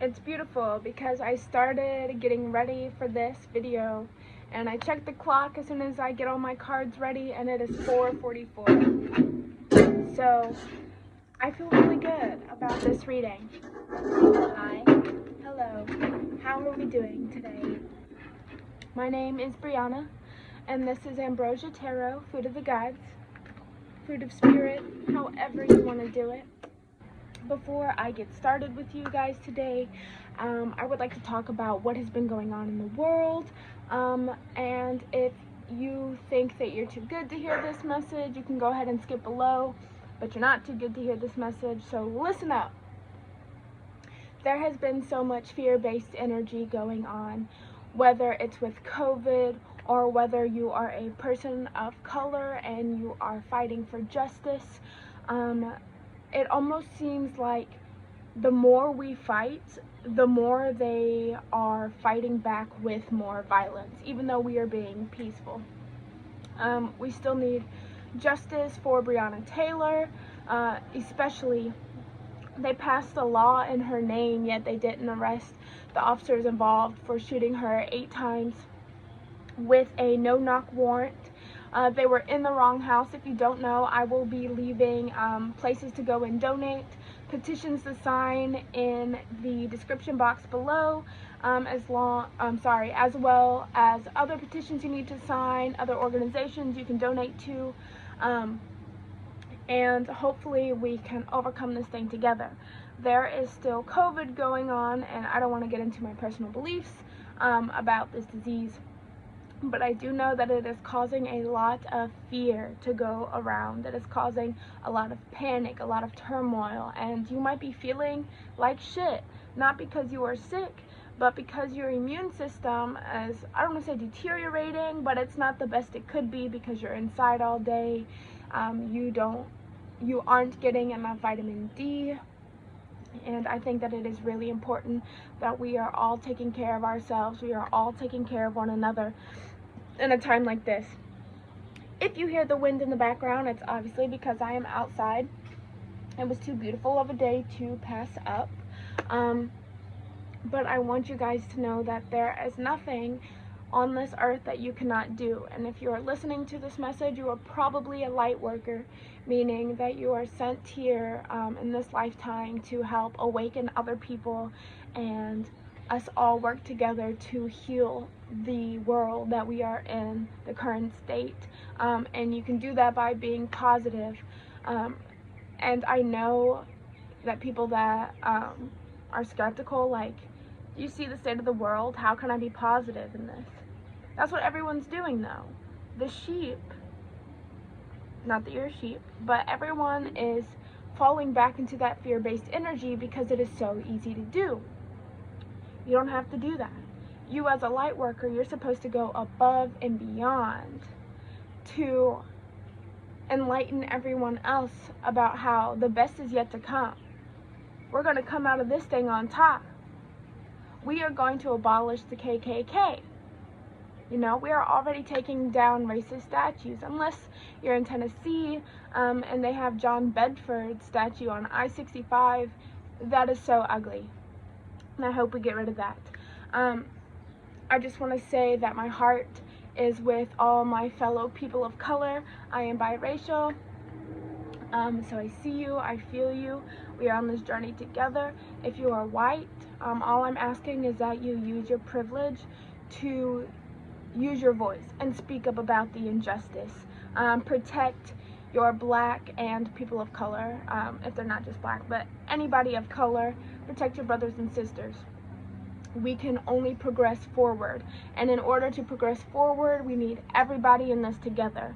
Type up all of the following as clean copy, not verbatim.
It's beautiful because I started getting ready for this video and I checked the clock as soon as I get all my cards ready and it is 4:44. So I feel really good about this reading. Hi, hello, how are we doing today? My name is Brianna and this is Ambrosia Tarot, Food of the Gods, Food of Spirit, however you want to do it. Before I get started with you guys today, I would like to talk about what has been going on in the world, and if you think that you're too good to hear this message, you can go ahead and skip below, but you're not too good to hear this message, so listen up. There has been so much fear-based energy going on, whether it's with COVID or whether you are a person of color and you are fighting for justice. It almost seems like the more we fight, the more they are fighting back with more violence, even though we are being peaceful. We still need justice for Breonna Taylor, especially they passed a law in her name, yet they didn't arrest the officers involved for shooting her 8 times with a no-knock warrant. They were in the wrong house. If you don't know, I will be leaving places to go and donate, petitions to sign in the description box below, as well as other petitions you need to sign, other organizations you can donate to, and hopefully we can overcome this thing together. There is still COVID going on, and I don't want to get into my personal beliefs about this disease. But I do know that it is causing a lot of fear to go around. It is causing a lot of panic, a lot of turmoil, and you might be feeling like shit. Not because you are sick, but because your immune system is, I don't want to say deteriorating, but it's not the best it could be because you're inside all day. You aren't getting enough vitamin D. And I think that it is really important that we are all taking care of ourselves. We are all taking care of one another in a time like this. If you hear the wind in the background, it's obviously because I am outside. It was too beautiful of a day to pass up. But I want you guys to know that there is nothing on this earth that you cannot do. And if you are listening to this message, you are probably a light worker, meaning that you are sent here in this lifetime to help awaken other people and us all work together to heal the world that we are in, the current state. And you can do that by being positive. And I know that people that are skeptical, like, you see the state of the world, how can I be positive in this? That's what everyone's doing though. The sheep, not that you're a sheep, but everyone is falling back into that fear-based energy because it is so easy to do. You don't have to do that. You as a light worker, you're supposed to go above and beyond to enlighten everyone else about how the best is yet to come. We're going to come out of this thing on top. We are going to abolish the KKK. You know, we are already taking down racist statues, unless you're in Tennessee and they have John Bedford's statue on I-65. That is so ugly, and I hope we get rid of that. I just want to say that my heart is with all my fellow people of color. I am biracial, so I see you, I feel you. We are on this journey together. If you are white, all I'm asking is that you use your privilege to use your voice and speak up about the injustice. Protect your black and people of color, if they're not just black, but anybody of color. Protect your brothers and sisters. We can only progress forward, and in order to progress forward, we need everybody in this together.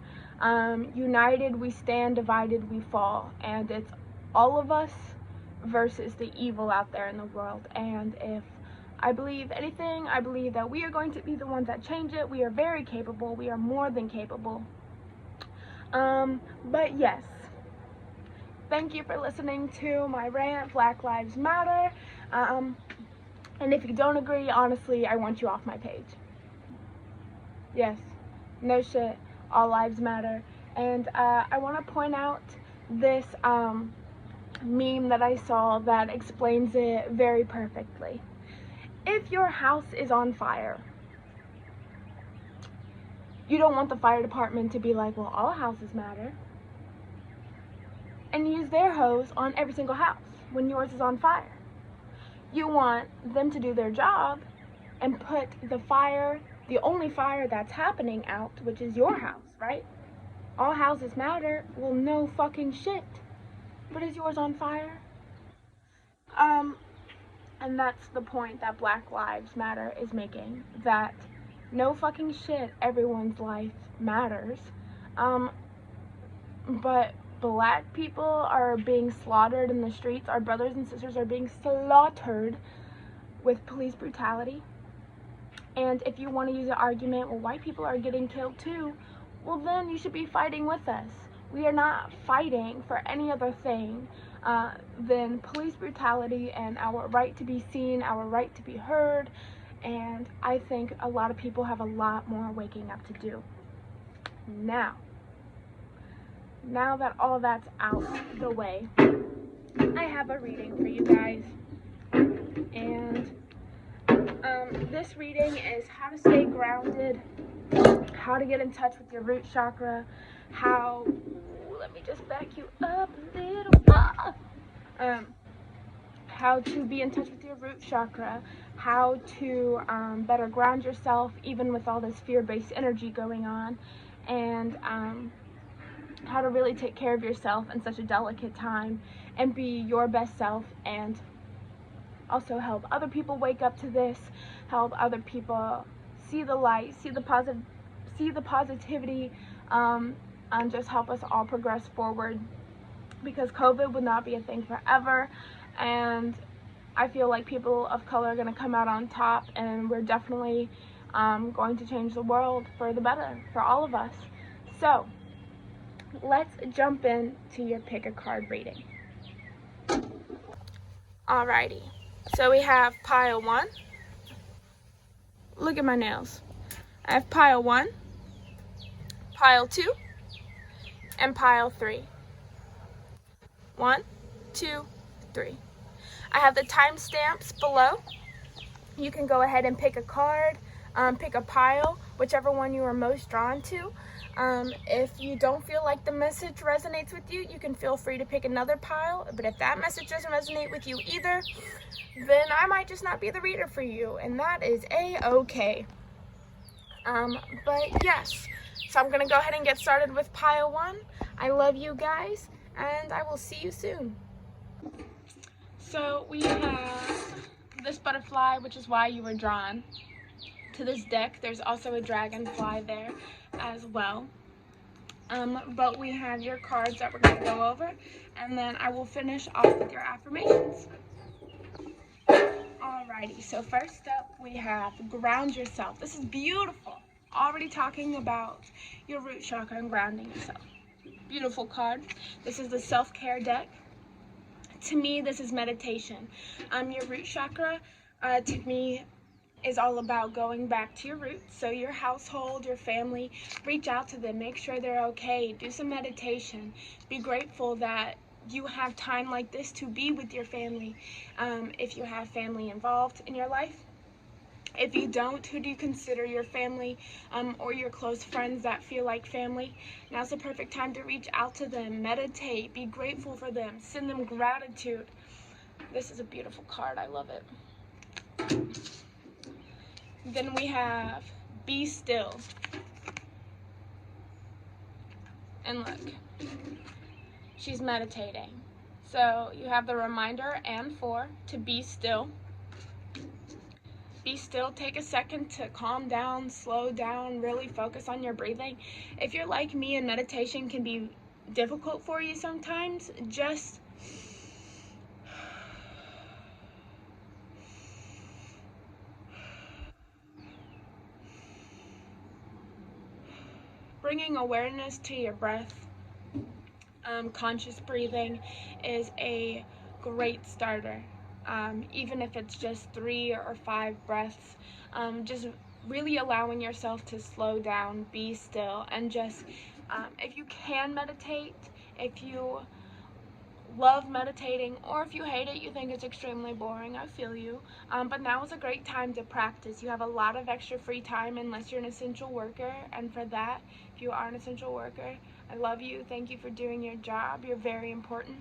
United we stand, divided we fall, and it's all of us versus the evil out there in the world. And if I believe anything, I believe that we are going to be the ones that change it. We are very capable. We are more than capable. But yes, thank you for listening to my rant, Black Lives Matter. And if you don't agree, honestly, I want you off my page. Yes, no shit, all lives matter. And I want to point out this meme that I saw that explains it very perfectly. If your house is on fire, you don't want the fire department to be like, well, all houses matter, and use their hose on every single house when yours is on fire. You want them to do their job and put the fire, the only fire that's happening, out, which is your house, right? All houses matter. Well, no fucking shit. But is yours on fire? And that's the point that Black Lives Matter is making, that no fucking shit, everyone's life matters. But Black people are being slaughtered in the streets. Our brothers and sisters are being slaughtered with police brutality. And if you want to use an argument, well, white people are getting killed too, well, then you should be fighting with us. We are not fighting for any other thing than police brutality and our right to be seen, our right to be heard. And I think a lot of people have a lot more waking up to do. Now that all that's out the way, I have a reading for you guys. And this reading is how to stay grounded, how to get in touch with your root chakra, how, let me just back you up a little, how to be in touch with your root chakra, how to better ground yourself even with all this fear-based energy going on, and how to really take care of yourself in such a delicate time and be your best self, and also help other people wake up to this, help other people see the light, see the positivity, and just help us all progress forward, because COVID would not be a thing forever, and I feel like people of color are going to come out on top, and we're definitely going to change the world for the better for all of us. So let's jump into your pick a card reading. Alrighty, so we have pile 1. Look at my nails. I have pile 1, pile 2, and pile 3. 1, 2, 3. I have the timestamps below. You can go ahead and pick a card, pick a pile, whichever one you are most drawn to. If you don't feel like the message resonates with you, you can feel free to pick another pile. But if that message doesn't resonate with you either, then I might just not be the reader for you, and that is a-okay. But yes, so I'm gonna go ahead and get started with pile 1. I love you guys, and I will see you soon. So we have this butterfly, which is why you were drawn to this deck. There's also a dragonfly there as well. But we have your cards that we're going to go over, and then I will finish off with your affirmations. Alrighty, so first up we have ground yourself. This is beautiful. Already talking about your root chakra and grounding yourself. Beautiful card. This is the self-care deck. To me, this is meditation. Your root chakra, to me, is all about going back to your roots. So your household, your family, reach out to them, make sure they're okay, do some meditation. Be grateful that you have time like this to be with your family, if you have family involved in your life. If you don't, who do you consider your family, or your close friends that feel like family? Now's the perfect time to reach out to them, meditate, be grateful for them, send them gratitude. This is a beautiful card, I love it. Then we have be still. And look, she's meditating. So you have the reminder and 4 to be still. Be still, take a second to calm down, slow down, really focus on your breathing. If you're like me and meditation can be difficult for you sometimes, just bringing awareness to your breath, conscious breathing is a great starter. Even if it's just 3 or 5 breaths, just really allowing yourself to slow down, be still, and just, if you can meditate, if you love meditating, or if you hate it, you think it's extremely boring, I feel you. But now is a great time to practice. You have a lot of extra free time unless you're an essential worker, and for that, if you are an essential worker, I love you. Thank you for doing your job. You're very important.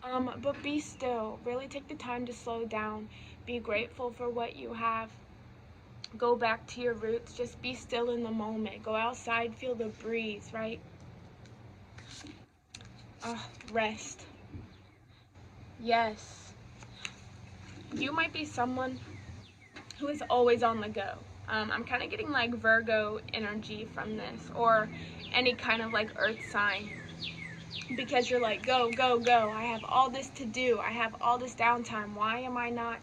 But be still. Really take the time to slow down. Be grateful for what you have. Go back to your roots. Just be still in the moment. Go outside, feel the breeze, right? Rest. Yes. You might be someone who is always on the go. I'm kind of getting like Virgo energy from this, or any kind of like earth sign, because you're like, go, go, go. I have all this to do. I have all this downtime. Why am I not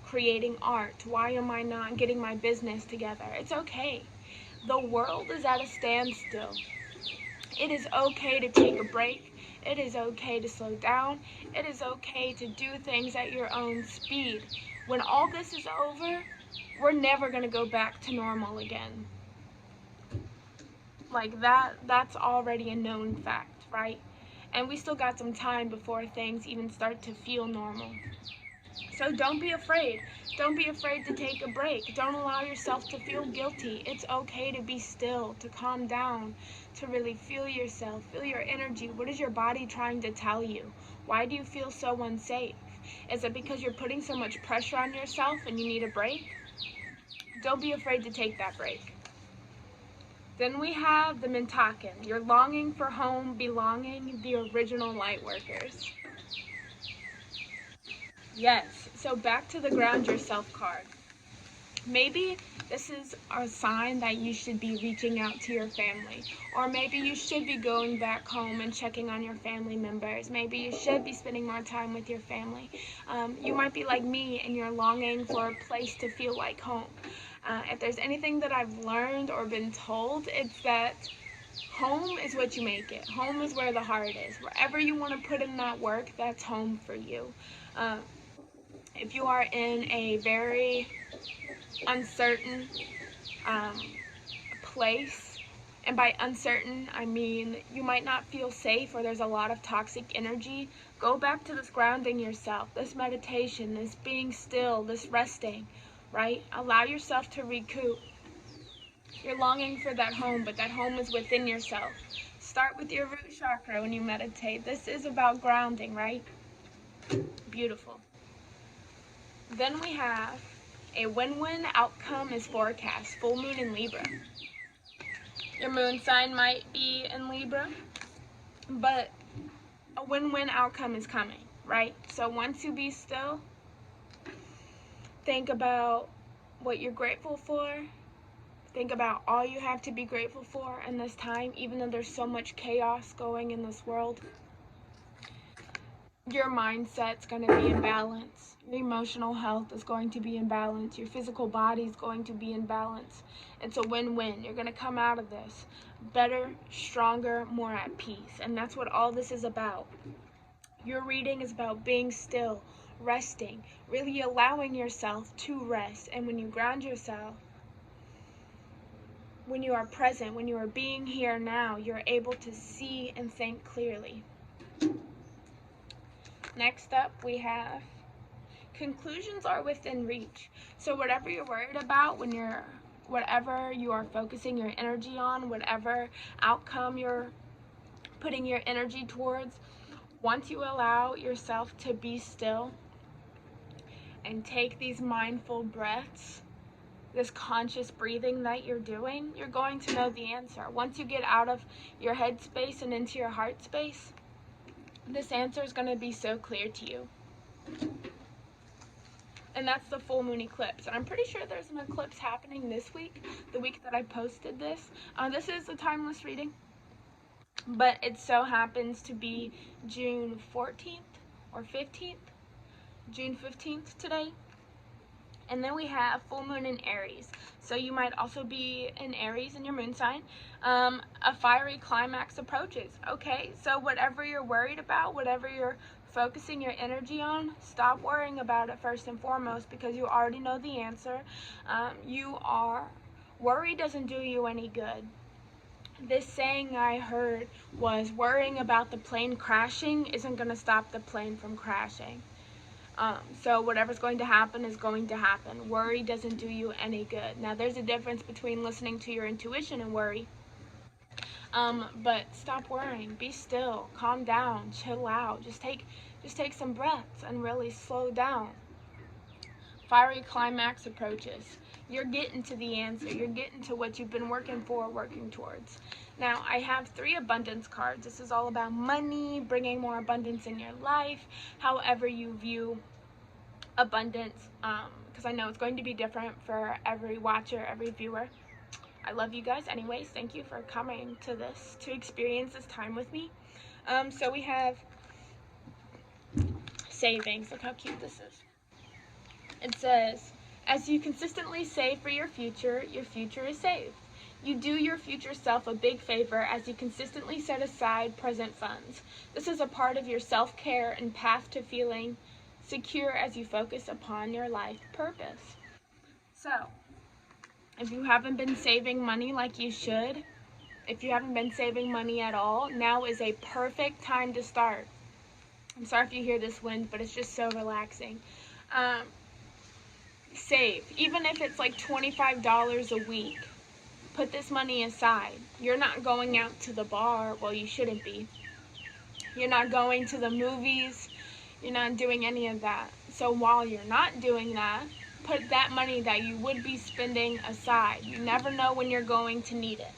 creating art? Why am I not getting my business together? It's okay. The world is at a standstill. It is okay to take a break. It is okay to slow down. It is okay to do things at your own speed. When all this is over, we're never going to go back to normal again. Like that's already a known fact, right? And we still got some time before things even start to feel normal. So don't be afraid. Don't be afraid to take a break. Don't allow yourself to feel guilty. It's okay to be still, to calm down, to really feel yourself, feel your energy. What is your body trying to tell you? Why do you feel so unsafe? Is it because you're putting so much pressure on yourself and you need a break? Don't be afraid to take that break. Then we have the Mintakan. You're longing for home, belonging, the original light workers. Yes, so back to the ground yourself card. Maybe this is a sign that you should be reaching out to your family, or maybe you should be going back home and checking on your family members. Maybe you should be spending more time with your family. You might be like me and you're longing for a place to feel like home. If there's anything that I've learned or been told, it's that home is what you make it. Home is where the heart is. Wherever you want to put in that work, that's home for you. If you are in a very uncertain place, and by uncertain I mean you might not feel safe, or there's a lot of toxic energy, go back to this grounding yourself, this meditation, this being still, this resting, right? Allow yourself to recoup. You're longing for that home, but that home is within yourself. Start with your root chakra when you meditate. This is about grounding, right? Beautiful. Then we have a win-win outcome is forecast. Full moon in Libra. Your moon sign might be in Libra, but a win-win outcome is coming, right? So once you be still, think about what you're grateful for. Think about all you have to be grateful for in this time, even though there's so much chaos going in this world. Your mindset's going to be in balance. Your emotional health is going to be in balance. Your physical body is going to be in balance. It's a win-win. You're going to come out of this better, stronger, more at peace. And that's what all this is about. Your reading is about being still, resting, really allowing yourself to rest. And when you ground yourself, when you are present, when you are being here now, you're able to see and think clearly. Next up, we have conclusions are within reach. So whatever you're worried about, whatever you are focusing your energy on, whatever outcome you're putting your energy towards, once you allow yourself to be still and take these mindful breaths, this conscious breathing that you're doing, you're going to know the answer. Once you get out of your head space and into your heart space, this answer is going to be so clear to you. And that's the full moon eclipse. And I'm pretty sure there's an eclipse happening this week, the week that I posted this. This is a timeless reading, but it so happens to be June 14th or 15th, June 15th today. And then we have full moon in Aries. So you might also be in Aries in your moon sign. A fiery climax approaches. Okay, so whatever you're worried about, whatever you're focusing your energy on, stop worrying about it first and foremost, because you already know the answer. Worry doesn't do you any good. This saying I heard was, worrying about the plane crashing isn't going to stop the plane from crashing. So whatever's going to happen is going to happen. Worry doesn't do you any good. Now, there's a difference between listening to your intuition and worry. But stop worrying. Be still. Calm down. Chill out. Just take some breaths and really slow down. Fiery climax approaches. You're getting to the answer. You're getting to what you've been working towards. Now, I have 3 abundance cards. This is all about money, bringing more abundance in your life, however you view abundance, because I know it's going to be different for every watcher, every viewer. I love you guys anyways. Thank you for coming to this, to experience this time with me. So we have savings. Look how cute this is. It says, as you consistently save for your future is saved. You do your future self a big favor as you consistently set aside present funds. This is a part of your self-care and path to feeling secure as you focus upon your life purpose. So, if you haven't been saving money like you should, if you haven't been saving money at all, now is a perfect time to start. I'm sorry if you hear this wind, but it's just so relaxing. Save, even if it's like $25 a week. Put this money aside. You're not going out to the bar. Well, you shouldn't be. You're not going to the movies. You're not doing any of that. So while you're not doing that, put that money that you would be spending aside. You never know when you're going to need it.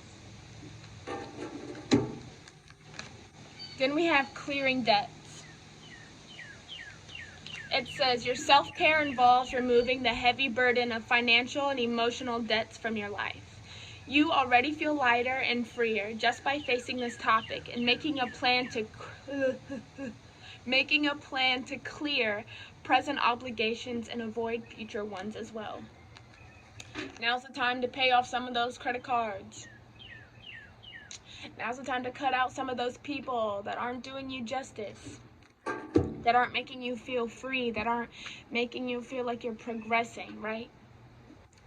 Then we have clearing debts. It says your self-care involves removing the heavy burden of financial and emotional debts from your life. You already feel lighter and freer just by facing this topic and making a plan to clear present obligations and avoid future ones as well. Now's the time to pay off some of those credit cards. Now's the time to cut out some of those people that aren't doing you justice, that aren't making you feel free, that aren't making you feel like you're progressing, right?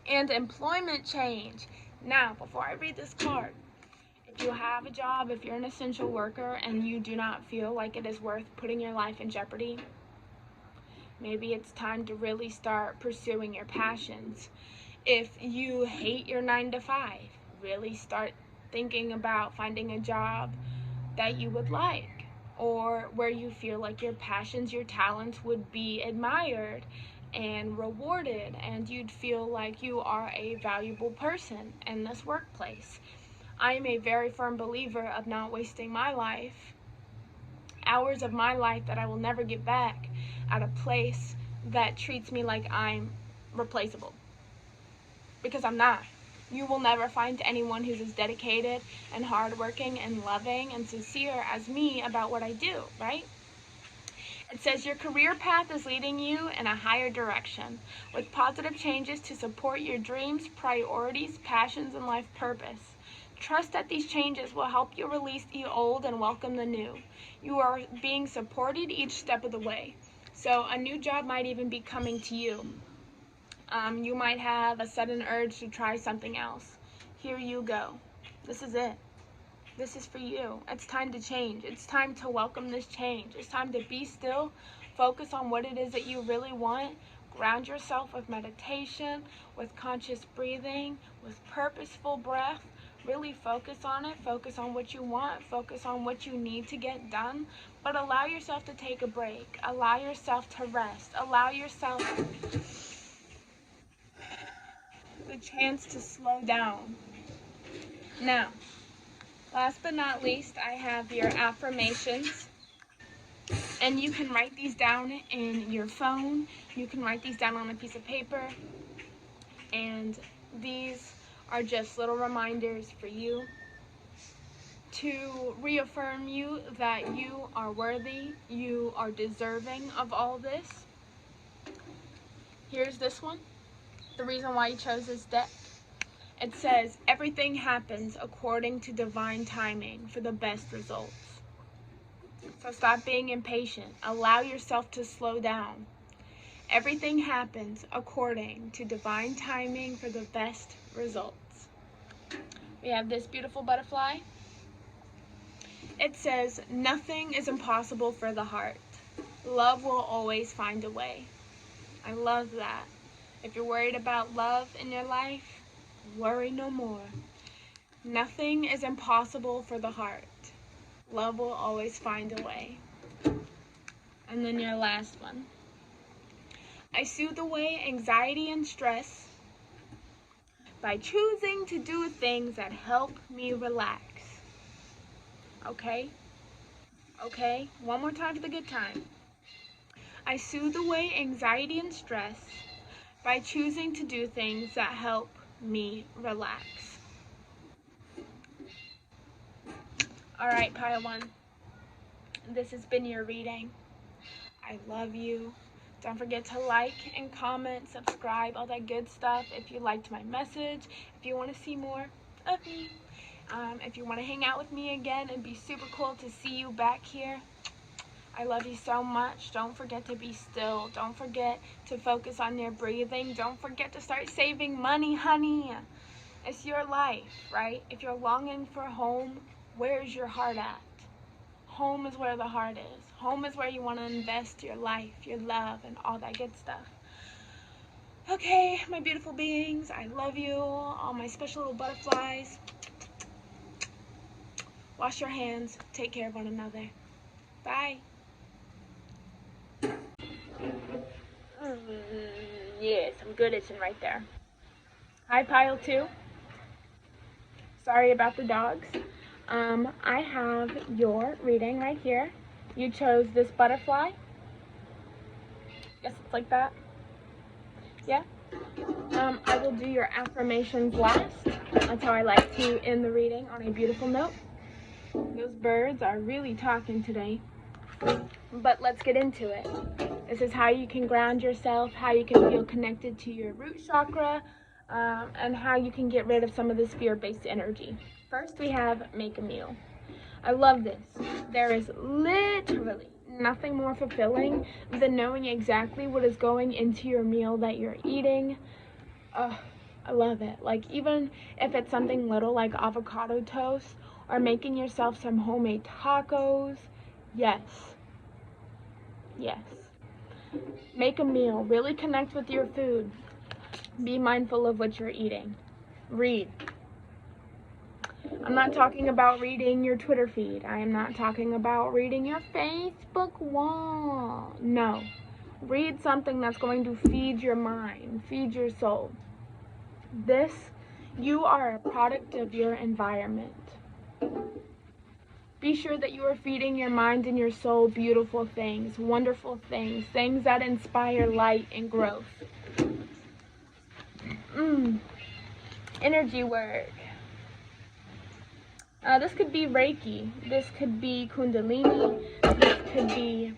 And employment change. Now, before I read this card, if you have a job, if you're an essential worker and you do not feel like it is worth putting your life in jeopardy, maybe it's time to really start pursuing your passions. If you hate your 9-to-5, really start thinking about finding a job that you would like, or where you feel like your passions, your talents would be admired and rewarded, and you'd feel like you are a valuable person in this workplace. I am a very firm believer of not wasting my life, hours of my life that I will never get back, at a place that treats me like I'm replaceable. Because I'm not. You will never find anyone who's as dedicated and hardworking and loving and sincere as me about what I do, right? It says your career path is leading you in a higher direction with positive changes to support your dreams, priorities, passions, and life purpose. Trust that these changes will help you release the old and welcome the new. You are being supported each step of the way. So a new job might even be coming to you. You might have a sudden urge to try something else. Here you go. This is it. This is for you. It's time to change. It's time to welcome this change. It's time to be still, focus on what it is that you really want, ground yourself with meditation, with conscious breathing, with purposeful breath. Really focus on it. Focus on what you want. Focus on what you need to get done. But allow yourself to take a break. Allow yourself to rest. Allow yourself the chance to slow down. Now, last but not least, I have your affirmations. And you can write these down in your phone. You can write these down on a piece of paper. And these are just little reminders for you to reaffirm you that you are worthy, you are deserving of all this. Here's this one, the reason why you chose this deck. It says, everything happens according to divine timing for the best results. So stop being impatient. Allow yourself to slow down. Everything happens according to divine timing for the best results. we have this beautiful butterfly. It says, nothing is impossible for the heart. Love will always find a way. I love that. If you're worried about love in your life, worry no more. Nothing is impossible for the heart. Love will always find a way. And then your last one. I soothe away anxiety and stress by choosing to do things that help me relax. Okay? Okay? One more time for the good time. I soothe away anxiety and stress by choosing to do things that help me relax. Alright, pile one. This has been your reading. I love you. Don't forget to like and comment, subscribe, all that good stuff if you liked my message, if you want to see more of me. If you want to hang out with me again, it'd be super cool to see you back here. I love you so much. Don't forget to be still. Don't forget to focus on your breathing. Don't forget to start saving money, honey. It's your life, right? If you're longing for home, where's your heart at? Home is where the heart is. Home is where you want to invest your life, your love, and all that good stuff. Okay, my beautiful beings, I love you. All my special little butterflies. Wash your hands. Take care of one another. Bye. Yes, I'm good itching right there. Hi, pile two. Sorry about the dogs. I have your reading right here. You chose this butterfly. Guess it's like that. Yeah. I will do your affirmations last. That's how I like to end the reading, on a beautiful note. Those birds are really talking today. But let's get into it. This is how you can ground yourself, how you can feel connected to your root chakra, and how you can get rid of some of this fear-based energy. First, we have make a meal. I love this. There is literally nothing more fulfilling than knowing exactly what is going into your meal that you're eating. I love it. Like, even if it's something little like avocado toast or making yourself some homemade tacos. Yes. Yes. Make a meal. Really connect with your food. Be mindful of what you're eating. Read. I'm not talking about reading your Twitter feed. I am not talking about reading your Facebook wall. No. Read something that's going to feed your mind, feed your soul. You are a product of your environment. Be sure that you are feeding your mind and your soul beautiful things, wonderful things, things that inspire light and growth. Energy work. This could be Reiki. This could be Kundalini. This could be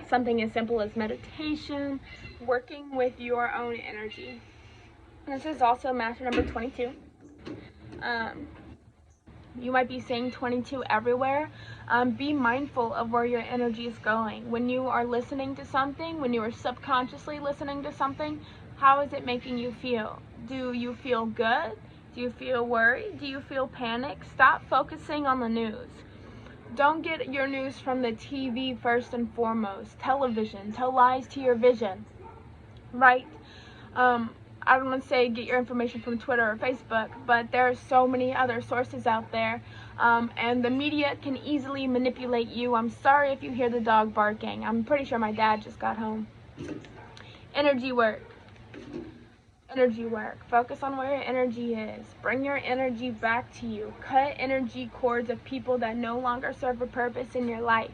something as simple as meditation, working with your own energy. This is also master number 22. You might be saying 22 everywhere. Be mindful of where your energy is going. When you are listening to something, when you are subconsciously listening to something, how is it making you feel? Do you feel good? Do you feel worried? Do you feel panic? Stop focusing on the news. Don't get your news from the TV first and foremost. Television. Tell lies to your vision. Right? I don't want to say get your information from Twitter or Facebook, but there are so many other sources out there, and the media can easily manipulate you. I'm sorry if you hear the dog barking. I'm pretty sure my dad just got home. Energy work. Energy work. Focus on where your energy is. Bring your energy back to you. Cut energy cords of people that no longer serve a purpose in your life.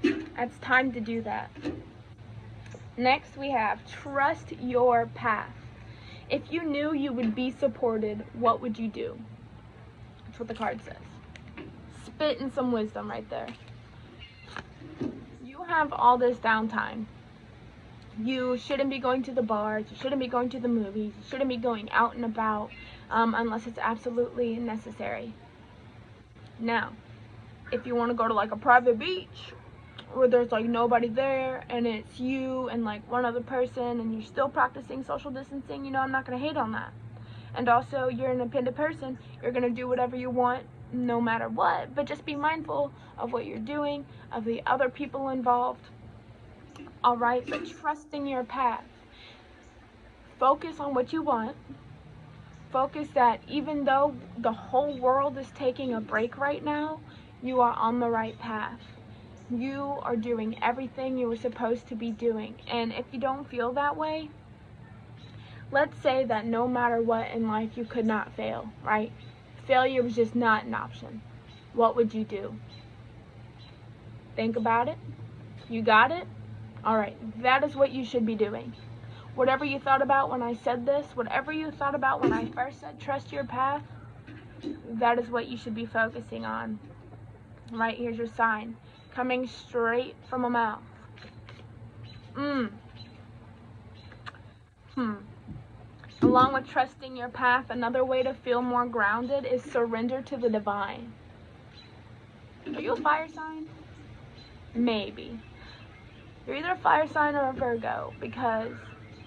It's time to do that. Next, we have trust your path. If you knew you would be supported, what would you do? That's what the card says. Spitting some wisdom right there. You have all this downtime. You shouldn't be going to the bars. You shouldn't be going to the movies. You shouldn't be going out and about unless it's absolutely necessary. Now, if you want to go to like a private beach where there's like nobody there and it's you and like one other person and you're still practicing social distancing, I'm not going to hate on that. And also, you're an independent person. You're going to do whatever you want no matter what. But just be mindful of what you're doing, of the other people involved. All right? But trusting your path. Focus on what you want. Focus that even though the whole world is taking a break right now, you are on the right path. You are doing everything you were supposed to be doing. And if you don't feel that way, let's say that no matter what in life you could not fail, right? Failure was just not an option. What would you do? Think about it. You got it? All right, that is what you should be doing. Whatever you thought about when I said this, whatever you thought about when I first said trust your path, that is what you should be focusing on. Right, here's your sign. Coming straight from a mouth. Along with trusting your path, another way to feel more grounded is surrender to the divine. Are you a fire sign? Maybe. You're either a fire sign or a Virgo, because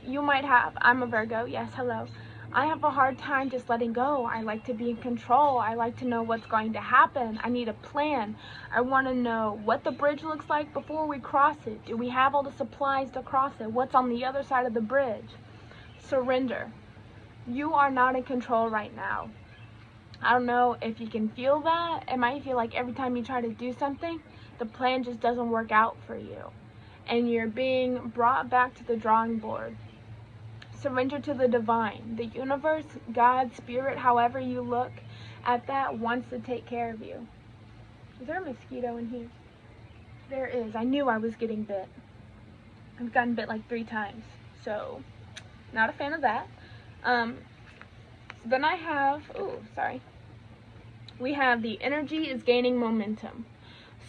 you might have, I'm a Virgo, yes, hello. I have a hard time just letting go. I like to be in control. I like to know what's going to happen. I need a plan. I want to know what the bridge looks like before we cross it. Do we have all the supplies to cross it? What's on the other side of the bridge? Surrender. You are not in control right now. I don't know if you can feel that. It might feel like every time you try to do something, the plan just doesn't work out for you. And you're being brought back to the drawing board. Surrender to the divine. The universe, God, spirit, however you look at that, wants to take care of you. Is there a mosquito in here? There is. I knew I was getting bit. I've gotten bit like 3 times. So, not a fan of that. Then I have, we have the energy is gaining momentum.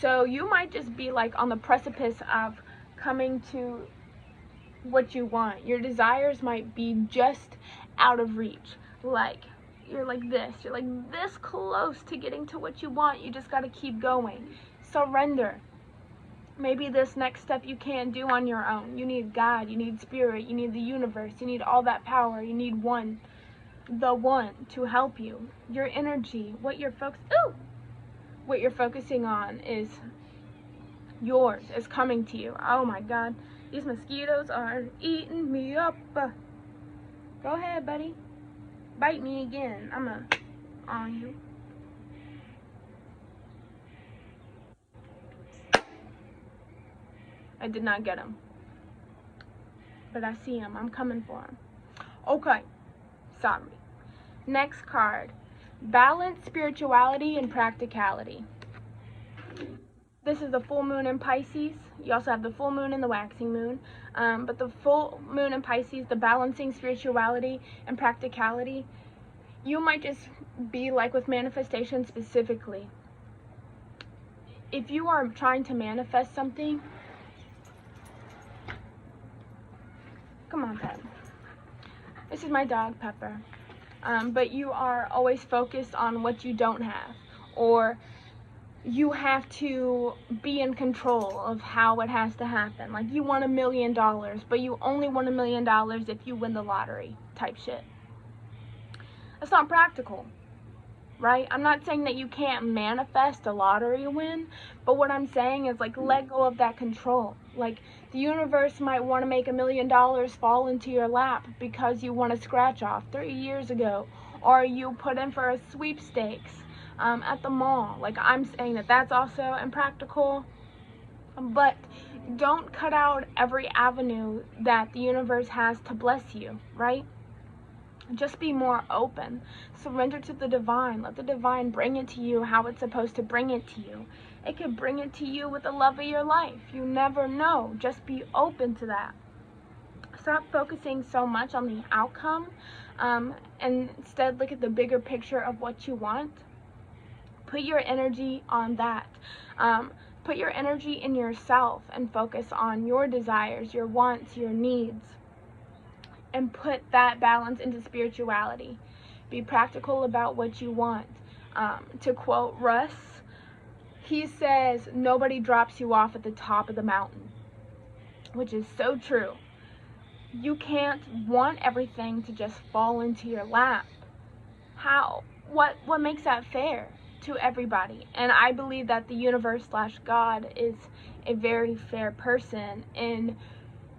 So you might just be like on the precipice of coming to what you want. Your desires might be just out of reach. Like, you're like this close to getting to what you want. You just got to keep going. Surrender. Maybe this next step you can't do on your own. You need God, you need spirit, you need the universe, you need all that power, you need the one to help you. Your energy, what you're focusing on is yours, is coming to you. Oh my God. These mosquitoes are eating me up. Go ahead, buddy. Bite me again. I'm on you. I did not get him. But I see him. I'm coming for him. Okay. Sorry. Next card. Balance, spirituality, and practicality. This is the full moon in Pisces. You also have the full moon and the waxing moon. But the full moon in Pisces, the balancing spirituality and practicality, you might just be like with manifestation specifically. If you are trying to manifest something, come on, Pep. This is my dog, Pepper. But you are always focused on what you don't have, or you have to be in control of how it has to happen. Like, you want $1 million, but you only want $1 million if you win the lottery type shit. That's not practical, right? I'm not saying that you can't manifest a lottery win, but what I'm saying is, like, let go of that control. Like, the universe might want to make $1 million fall into your lap because you won a scratch off 3 years ago, or you put in for a sweepstakes at the mall. Like, I'm saying that that's also impractical, but don't cut out every avenue that the universe has to bless you, right? Just be more open. Surrender to the divine. Let the divine bring it to you how it's supposed to bring it to you. It could bring it to you with the love of your life. You never know. Just be open to that. Stop focusing so much on the outcome, and instead look at the bigger picture of what you want. Put your energy on that. Put your energy in yourself and focus on your desires, your wants, your needs. And put that balance into spirituality. Be practical about what you want. To quote Russ, he says, nobody drops you off at the top of the mountain. Which is so true. You can't want everything to just fall into your lap. what makes that fair to everybody? And I believe that the universe / God is a very fair person in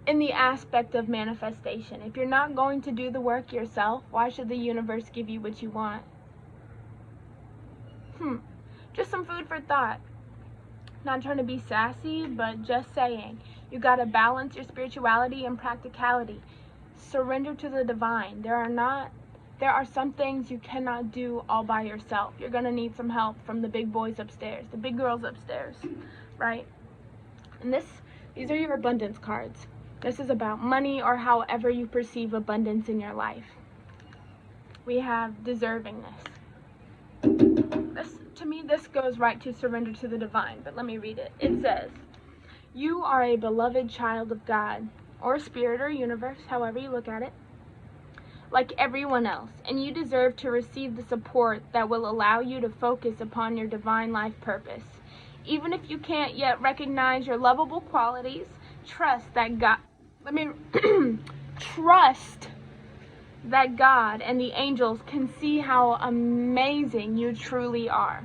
the aspect of manifestation. If you're not going to do the work yourself, why should the universe give you what you want? Just some food for thought. Not trying to be sassy, but just saying. You gotta balance your spirituality and practicality. Surrender to the divine. There are some things you cannot do all by yourself. You're gonna need some help from the big boys upstairs, the big girls upstairs, right? And these are your abundance cards. This is about money or however you perceive abundance in your life. We have deservingness. To me, this goes right to surrender to the divine, but let me read it. It says, you are a beloved child of God, or spirit or universe, however you look at it, like everyone else, and you deserve to receive the support that will allow you to focus upon your divine life purpose. Even if you can't yet recognize your lovable qualities, trust that God and the angels can see how amazing you truly are.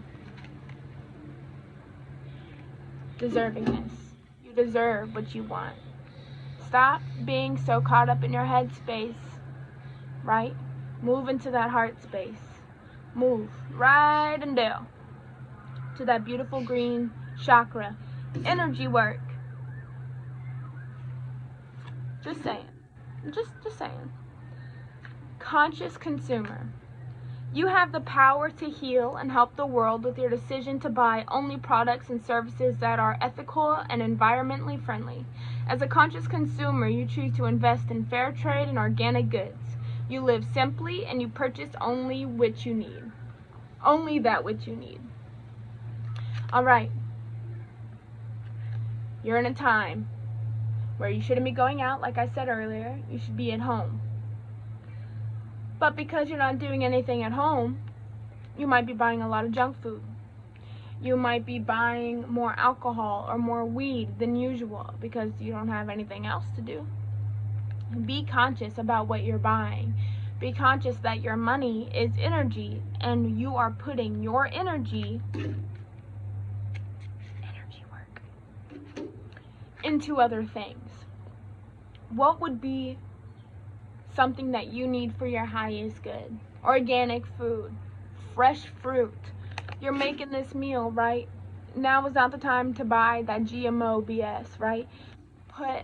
Deservingness. You deserve what you want. Stop being so caught up in your head space, right? Move into that heart space. Move right and down to that beautiful green chakra. Energy work. Just saying. Just saying. Conscious consumer. You have the power to heal and help the world with your decision to buy only products and services that are ethical and environmentally friendly. As a conscious consumer, you choose to invest in fair trade and organic goods. You live simply and you purchase only which you need. Only that which you need. All right. You're in a time where you shouldn't be going out, like I said earlier. You should be at home. But because you're not doing anything at home, you might be buying a lot of junk food. You might be buying more alcohol or more weed than usual because you don't have anything else to do. Be conscious about what you're buying. Be conscious that your money is energy and you are putting your energy work, into other things. What would be something that you need for your highest good? Organic food, fresh fruit. You're making this meal, right? Now is not the time to buy that GMO BS, right? Put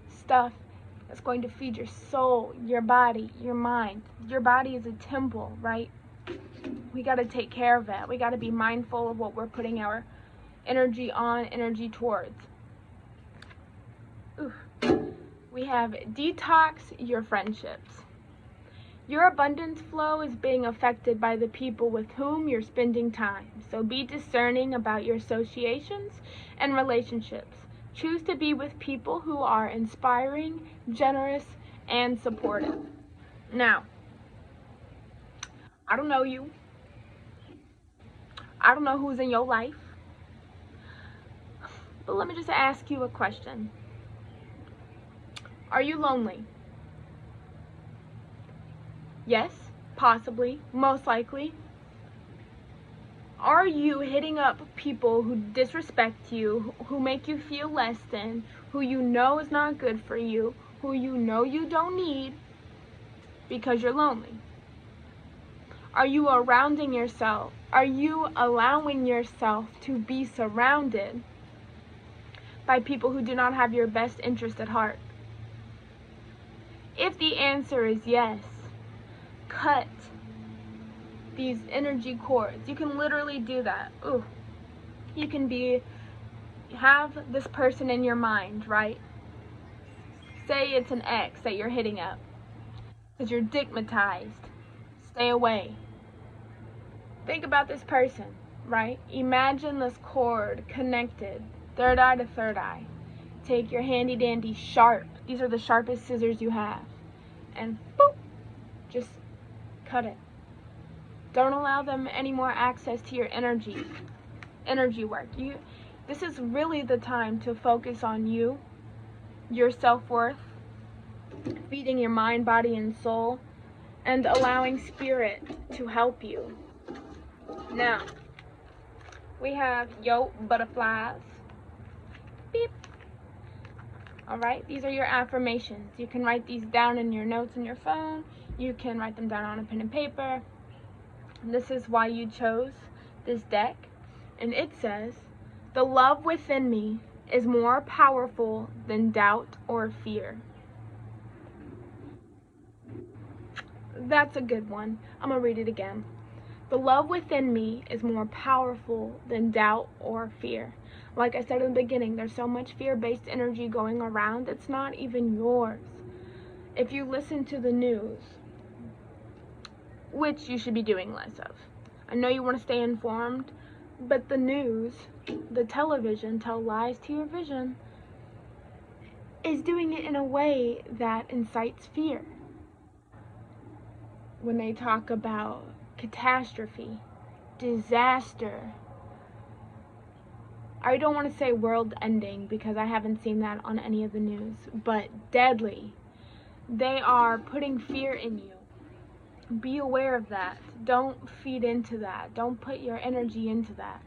stuff that's going to feed your soul, your body, your mind. Your body is a temple, right? We got to take care of it. We got to be mindful of what we're putting our energy on, energy towards. Oof. We have detox your friendships. Your abundance flow is being affected by the people with whom you're spending time. So be discerning about your associations and relationships. Choose to be with people who are inspiring, generous, and supportive. Now, I don't know you. I don't know who's in your life. But let me just ask you a question. Are you lonely? Yes, possibly, most likely. Are you hitting up people who disrespect you, who make you feel less than, who you know is not good for you, who you know you don't need because you're lonely? Are you surrounding yourself? Are you allowing yourself to be surrounded by people who do not have your best interest at heart? If the answer is yes, cut these energy cords. You can literally do that. Ooh. You can have this person in your mind, right? Say it's an ex that you're hitting up because you're stigmatized. Stay away. Think about this person, right? Imagine this cord connected, third eye to third eye. Take your handy dandy sharp, these are the sharpest scissors you have, and boop, just cut it. Don't allow them any more access to your energy work. This is really the time to focus on you, your self-worth, feeding your mind, body, and soul, and allowing spirit to help you. Now, we have yo butterflies. Beep. All right, these are your affirmations. You can write these down in your notes on your phone. You can write them down on a pen and paper. This is why you chose this deck. And it says, the love within me is more powerful than doubt or fear. That's a good one. I'm gonna read it again. The love within me is more powerful than doubt or fear. Like I said in the beginning, there's so much fear-based energy going around, it's not even yours. If you listen to the news, which you should be doing less of. I know you want to stay informed, but the news, the television, tell lies to your vision, is doing it in a way that incites fear. When they talk about catastrophe, disaster, I don't want to say world ending because I haven't seen that on any of the news, but deadly. They are putting fear in you. Be aware of that. Don't feed into that. Don't put your energy into that.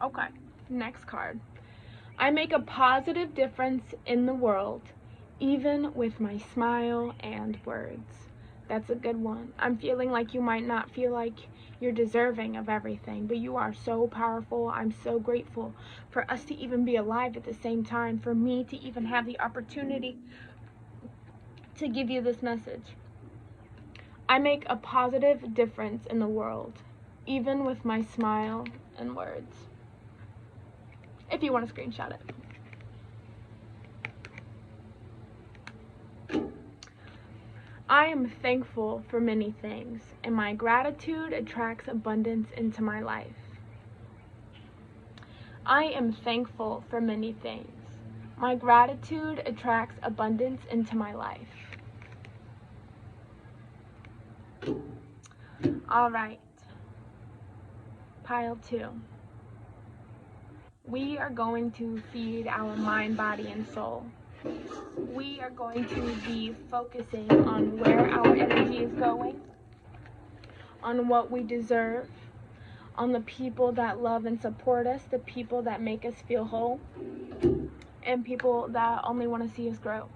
Okay, next card. I make a positive difference in the world, even with my smile and words. That's a good one. I'm feeling like you might not feel like you're deserving of everything, but you are so powerful. I'm so grateful for us to even be alive at the same time, for me to even have the opportunity to give you this message. I make a positive difference in the world, even with my smile and words. If you want to screenshot it. I am thankful for many things, and my gratitude attracts abundance into my life. I am thankful for many things. My gratitude attracts abundance into my life. All right, pile 2. We are going to feed our mind, body, and soul. We are going to be focusing on where our energy is going, on what we deserve, on the people that love and support us, the people that make us feel whole, and people that only want to see us grow.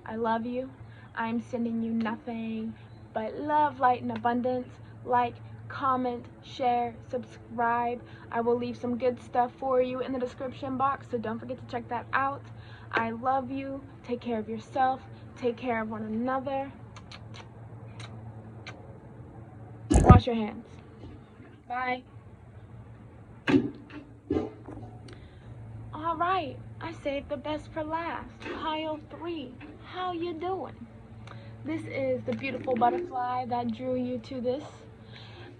I love you. I'm sending you nothing but love, light, and abundance. Like, comment, share, subscribe. I will leave some good stuff for you in the description box, so don't forget to check that out. I love you. Take care of yourself. Take care of one another. Wash your hands. Bye. All right, I saved the best for last. Pile 3. How you doing? This is the beautiful butterfly that drew you to this,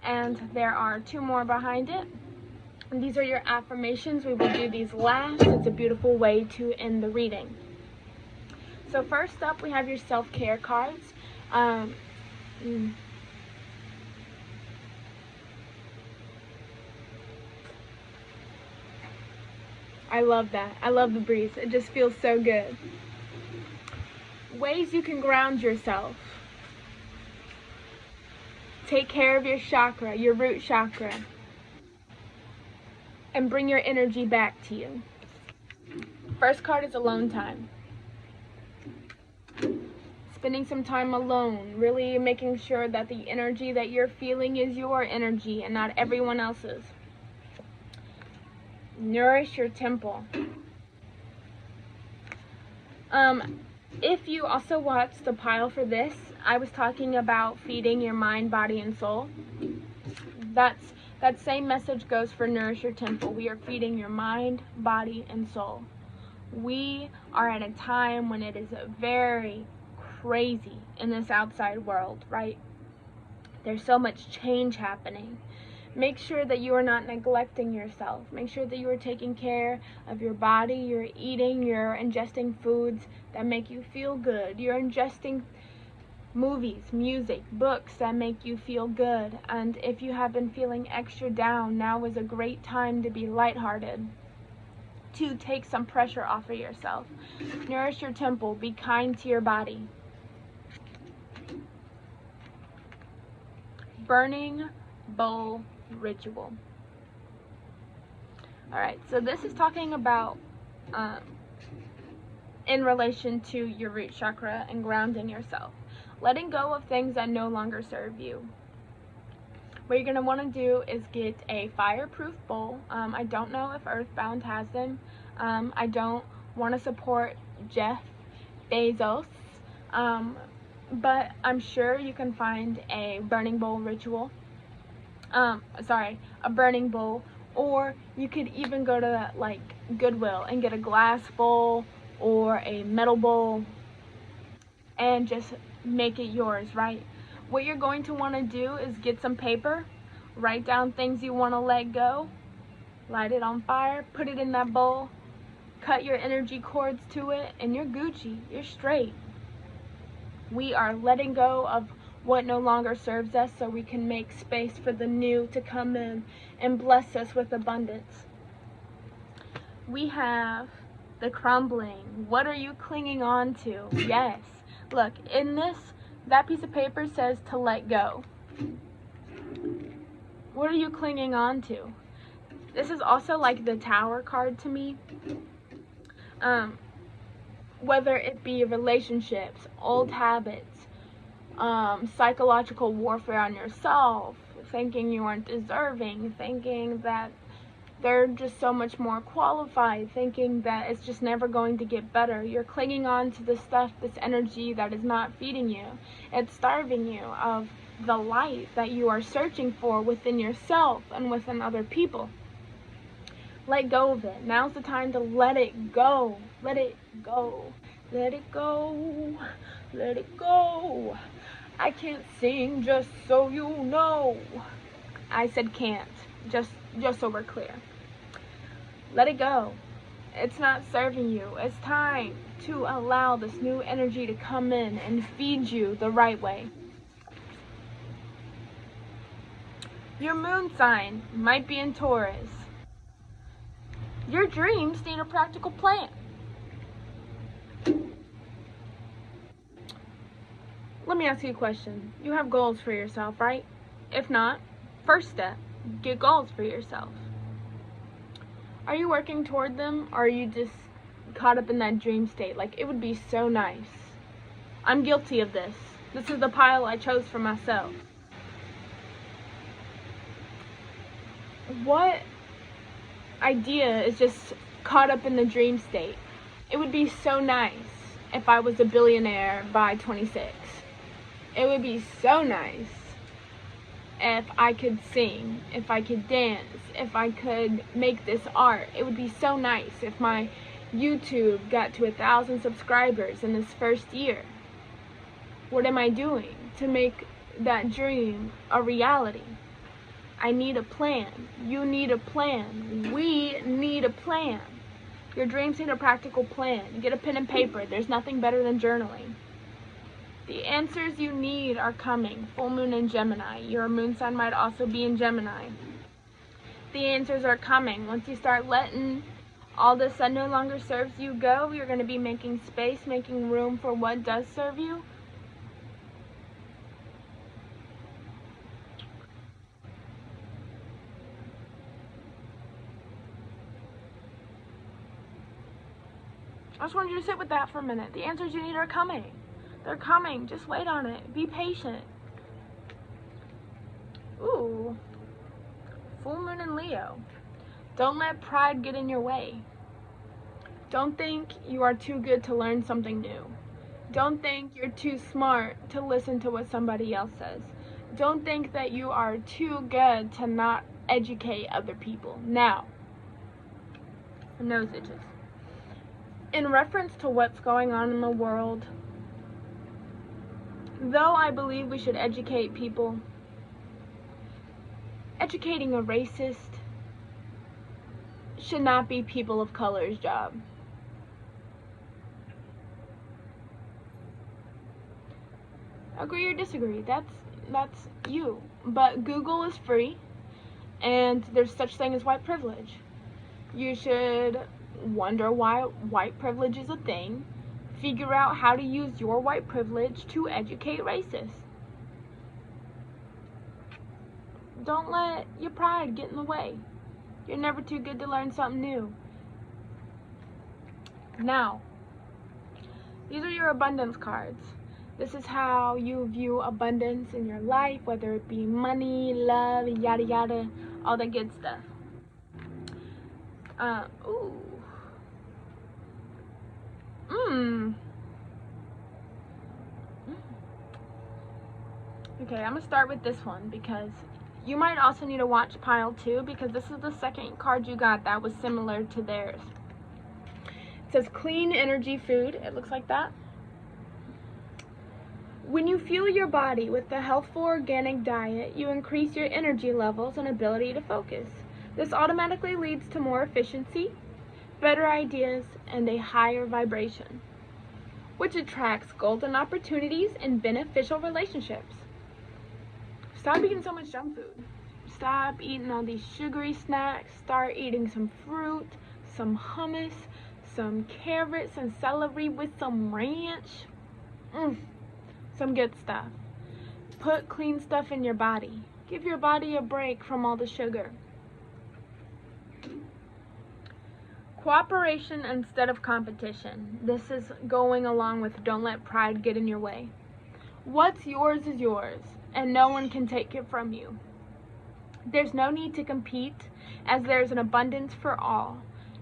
and there are 2 more behind it. And these are your affirmations. We will do these last. It's a beautiful way to end the reading. So first up, we have your self-care cards. I love that. I love the breeze. It just feels so good. Ways you can ground yourself. Take care of your chakra, your root chakra, and bring your energy back to you. First card is alone time. Spending some time alone, really making sure that the energy that you're feeling is your energy and not everyone else's. Nourish your temple. If you also watched the pile for this, I was talking about feeding your mind, body, and soul. That same message goes for nourish your temple. We are feeding your mind, body, and soul. We are at a time when it is very crazy in this outside world, right? There's so much change happening. Make sure that you are not neglecting yourself. Make sure that you are taking care of your body, you're eating, you're ingesting foods that make you feel good. You're ingesting movies, music, books that make you feel good. And if you have been feeling extra down, now is a great time to be lighthearted, to take some pressure off of yourself. Nourish your temple. Be kind to your body. burning bowl ritual. Alright, so this is talking about in relation to your root chakra and grounding yourself. Letting go of things that no longer serve you. What you're going to want to do is get a fireproof bowl. I don't know if Earthbound has them. I don't want to support Jeff Bezos, but I'm sure you can find a burning bowl ritual. A burning bowl. Or you could even go to like Goodwill and get a glass bowl or a metal bowl and just make it yours, right? What you're going to want to do is get some paper, write down things you want to let go, light it on fire, put it in that bowl, cut your energy cords to it, and you're Gucci, you're straight. We are letting go of what no longer serves us so we can make space for the new to come in and bless us with abundance. We have the crumbling. What are you clinging on to? Yes. Look, in this, that piece of paper says to let go. What are you clinging on to? This is also like the Tower card to me. Whether it be relationships, old habits, psychological warfare on yourself, thinking you aren't deserving, thinking that they're just so much more qualified, thinking that it's just never going to get better. You're clinging on to the stuff, this energy that is not feeding you. It's starving you of the light that you are searching for within yourself and within other people. Let go of it. Now's the time to let it go. Let it go. Let it go. Let it go. I can't sing, just so you know. I said can't, just so we're clear. Let it go. It's not serving you. It's time to allow this new energy to come in and feed you the right way. Your moon sign might be in Taurus. Your dreams need a practical plan. Let me ask you a question. You have goals for yourself, right? If not, first step, get goals for yourself. Are you working toward them, or are you just caught up in that dream state? Like, it would be so nice. I'm guilty of this. This is the pile I chose for myself. What idea is just caught up in the dream state? It would be so nice if I was a billionaire by 26. It would be so nice if I could sing, if I could dance, if I could make this art. It would be so nice if my YouTube got to 1,000 subscribers in this first year. What am I doing to make that dream a reality? I need a plan. You need a plan. We need a plan. Your dreams need a practical plan. Get a pen and paper. There's nothing better than journaling. The answers you need are coming. Full moon in Gemini. Your moon sign might also be in Gemini. The answers are coming. Once you start letting all this that no longer serves you go, you're going to be making space, making room for what does serve you. I just wanted you to sit with that for a minute. The answers you need are coming. They're coming. Just wait on it. Be patient. Ooh. Full moon in Leo. Don't let pride get in your way. Don't think you are too good to learn something new. Don't think you're too smart to listen to what somebody else says. Don't think that you are too good to not educate other people. Now, my nose itches. In reference to what's going on in the world, though I believe we should educate people, educating a racist should not be people of color's job. Agree or disagree, that's you. But Google is free, and there's such thing as white privilege. You should wonder why white privilege is a thing. Figure out how to use your white privilege to educate racists. don't let your pride get in the way. You're never too good to learn something new. Now, these are your abundance cards. This is how you view abundance in your life, whether it be money, love, yada yada, all that good stuff. Okay, I'm gonna start with this one because you might also need to watch pile 2 because this is the second card you got that was similar to theirs. It says clean energy food. It looks like that. When you fuel your body with a healthful organic diet, you increase your energy levels and ability to focus. This automatically leads to more efficiency, better ideas, and a higher vibration, which attracts golden opportunities and beneficial relationships. Stop eating so much junk food. Stop eating all these sugary snacks. Start eating some fruit, some hummus, some carrots and celery with some ranch. Some good stuff. Put clean stuff in your body. Give your body a break from all the sugar. Cooperation instead of competition. This is going along with don't let pride get in your way. What's yours is yours, and no one can take it from you. There's no need to compete, as there's an abundance for all.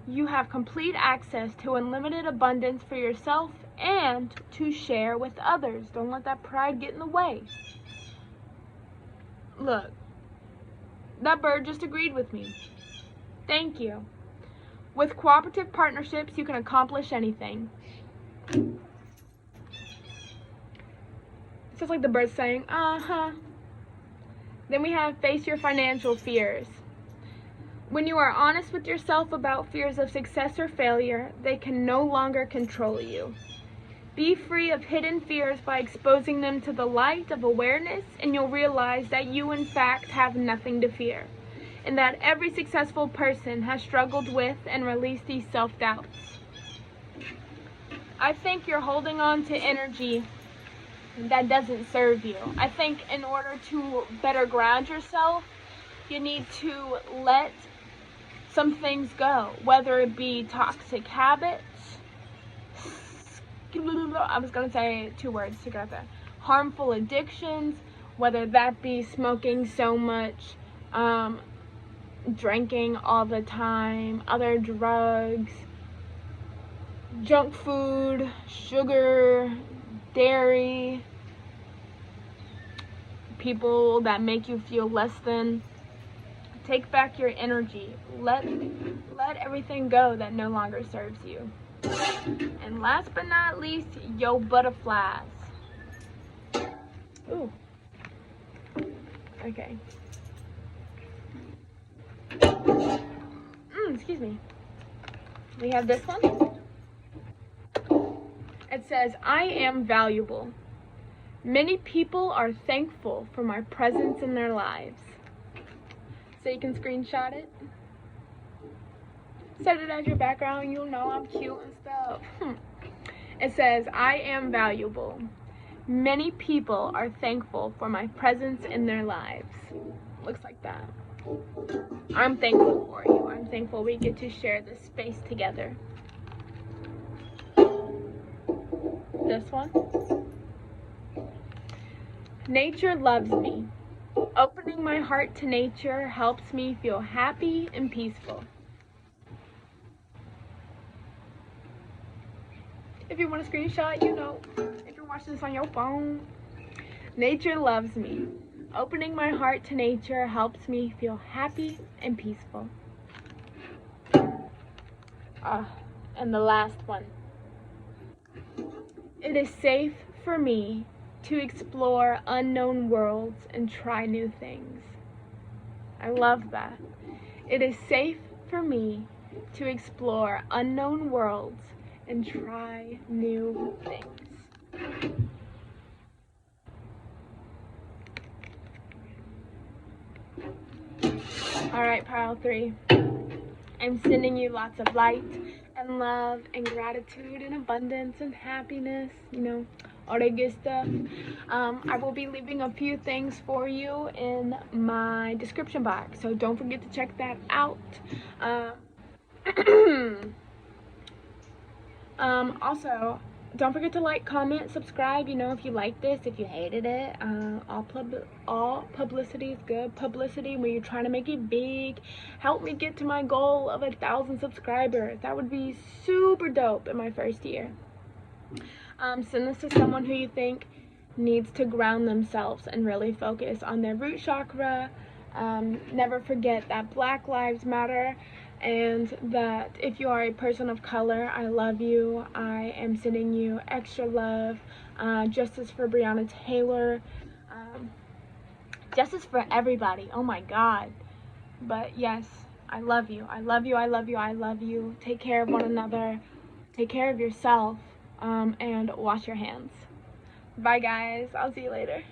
You have complete access to unlimited abundance for yourself and to share with others. Don't let that pride get in the way. Look, that bird just agreed with me. Thank you. With cooperative partnerships, you can accomplish anything. It's just like the bird saying, Then we have face your financial fears. When you are honest with yourself about fears of success or failure, they can no longer control you. Be free of hidden fears by exposing them to the light of awareness, and you'll realize that you in fact have nothing to fear, and that every successful person has struggled with and released these self-doubts. I think you're holding on to energy that doesn't serve you. I think in order to better ground yourself, you need to let some things go, whether it be toxic habits, I was gonna say 2 words together, harmful addictions, whether that be smoking so much, drinking all the time, other drugs, junk food, sugar, dairy, people that make you feel less than. Take back your energy. Let everything go that no longer serves you. And last but not least, yo butterflies. Ooh. Okay. Excuse me. We have this one. It says, I am valuable. Many people are thankful for my presence in their lives. So you can screenshot it. Set it as your background. You'll know I'm cute and stuff. It says, I am valuable. Many people are thankful for my presence in their lives. Looks like that. I'm thankful for you. I'm thankful we get to share this space together. This one. Nature loves me. Opening my heart to nature helps me feel happy and peaceful. If you want a screenshot, you know, if you're watching this on your phone. Nature loves me. Opening my heart to nature helps me feel happy and peaceful. And the last one. It is safe for me to explore unknown worlds and try new things. I love that. It is safe for me to explore unknown worlds and try new things. Alright, pile 3. I'm sending you lots of light and love and gratitude and abundance and happiness, you know, all that good stuff. I will be leaving a few things for you in my description box, so don't forget to check that out. Also, don't forget to like, comment, subscribe, you know, if you like this, if you hated it. All publicity is good publicity when you're trying to make it big. Help me get to my goal of 1,000 subscribers. That would be super dope in my first year. Send this to someone who you think needs to ground themselves and really focus on their root chakra. Never forget that Black Lives Matter, and that if you are a person of color, I love you. I am sending you extra love. Justice for Breonna Taylor. Justice for everybody. Oh my God. But yes, I love you. I love you. I love you. I love you. Take care of one another. Take care of yourself. And wash your hands. Bye guys. I'll see you later.